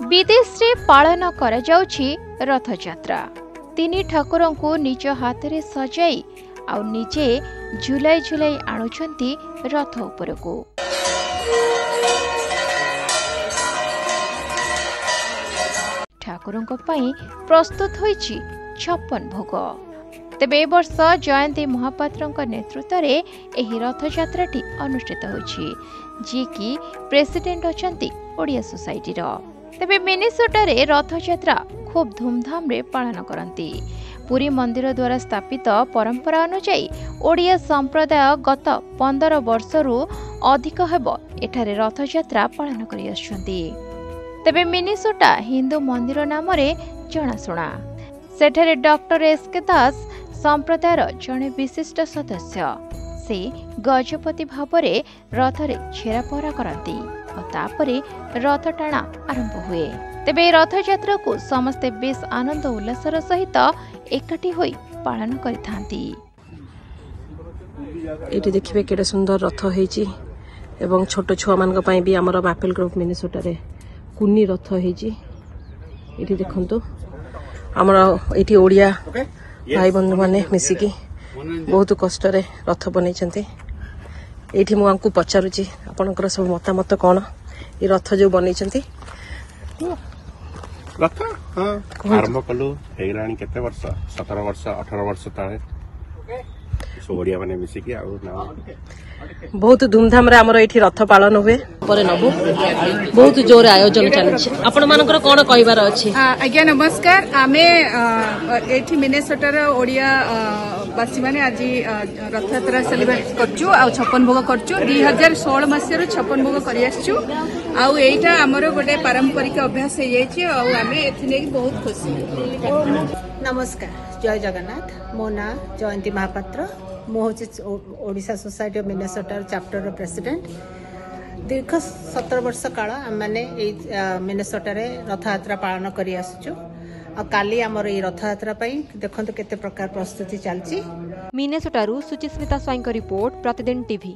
विदेश रे पालन करा जाउछि रथ यात्रा। तीन ठाकुर को निज हाथ रे सजाई आ निजे झुलाई झुलाई आणुछंती रथ उपरको। ठाकुरंक पई प्रस्तुत होईछि 56 भोग। तेबे ए वर्ष जयंती महापात्रंक नेतृत्व रे एही रथ यात्राटी अनुष्ठित होईछि, जी की प्रेसिडेंट अछंती ओडिया सोसाइटी रो। तेबे मिनेसोटा रे रथ यात्रा खूब धूमधाम रे पालन करंती। पुरी मंदिर द्वारा स्थापित परंपरा अनुसार ओडिया संप्रदाय गत 15 वर्षरु अधिक हेबो एठारे रथ यात्रा पालन करि आछंती। तेबे मिनेसोटा हिंदू मंदिर नाम रे जणाशुणा। सेठारे डॉक्टर एस.के. दास संप्रदायर जड़े विशिष्ट सदस्य। से गजपति भावरे रथरे छेरा पहरा करती और तापरे रथ टाणा आरंभ हुए। तेबे रथ यात्रा को समस्ते बेस आनंद उल्लासर सहित एकाठी होई पालन करिथांती। एटी देखिबे केडे सुंदर रथ हेची एवं छोट छुआ मान पई भी हमर मैपल ग्रुप मिनेसोटा रे कुन्नी रथ हेची। एटी देखंतु हमर एटी ओडिया भाई बंधु माने मिसिकी बहुत कष्ट रे रथ बनैछन्ते। एठी मु आंकु पचारुची आपनकर सब मतामत कोन ई रथ जो बनैछन्ते। रथ हां आरंभ कलु हेगराणी केते वर्ष 17 वर्ष 18 वर्ष ताळे सोडिया माने मिसिकी आ बहुत धूमधाम रे हमर एठी रथ पालन हुए। परे नबु बहुत जोर आयोजन चलछि। आपण मानकर कोन कहिबार अछि? आज्ञा नमस्कार। आमे एठी मिनेसोटार ओडिया बासी माने आज रथ यात्रा सेलिब्रेट करछु आ 56 भोग करछु। 2016 मसिया 56 भोग करि आछछु आ एटा हमर गोटे पारंपरिक अभ्यास हे जायछि आ आमे एथिने बहुत खुशी। नमस्कार, जय जगन्नाथ। मो ना जयंती महापात्र। मु Odisha society of Minnesota chapter president. दीर्घ 17 वर्ष काल आमने मिनेसोटा रे रथ यात्रा पालन करि आसछु। काली आमर ये रथ यात्रा पई देखंतु केते प्रकार प्रस्तुति चलछि। मिनेसोटा रु सुचिस्मिता स्वाई को रिपोर्ट, प्रतिदिन टीवी।